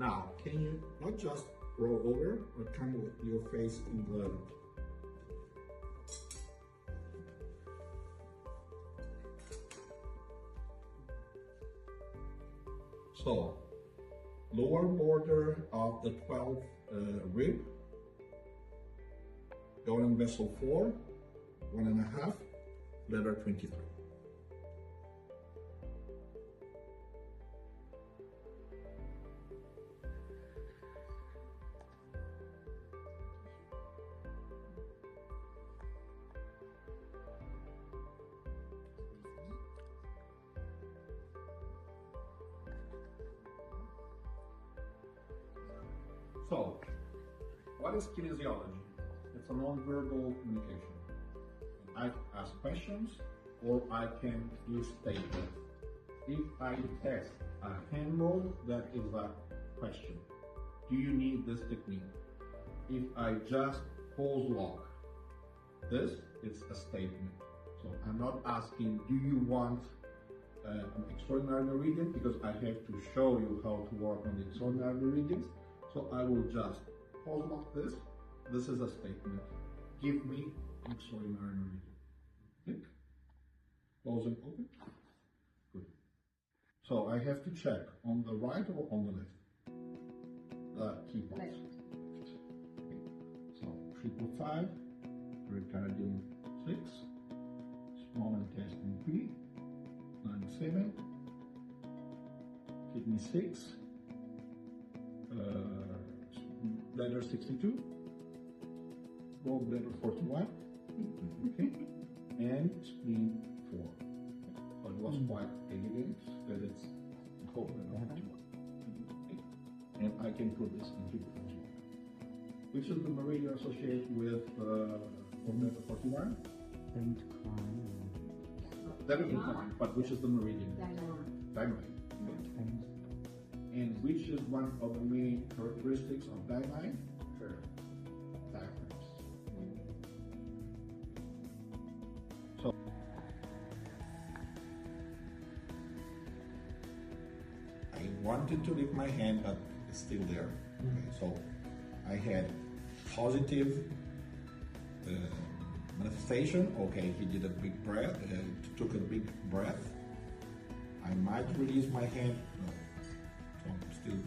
Now, can you not just roll over, but come with your face in the so lower border of the 12th rib, going vessel 4, 1.5, letter 23. So, what is kinesiology? It's a non-verbal communication. I ask questions or I can use statements. If I test a hand move, that is a question. Do you need this technique? If I just pose lock, this is a statement. So I'm not asking, do you want an extraordinary meridian? Because I have to show you how to work on the extraordinary meridians. So I will just pause like this. This is a statement. Give me an extraordinary meridian. Click. Close and open. Good. So I have to check on the right or on the left. The key parts. Okay. So 3.5, pericardium 6, small intestine 3, lung 7, kidney 6. Bladder 62, gallbladder 41, okay, and spleen 4. But it was quite evident that it's gallbladder 41. Okay. And I can put this into the first one. Which is the meridian associated with gallbladder 41? That is incline, but which is the meridian? Diamond. And which is one of the main characteristics of diamond? Diaphragms. So, I wanted to lift my hand, but it's still there. Okay, so I had positive manifestation. Okay, he did a big breath, took a big breath. I might release my hand. No. Still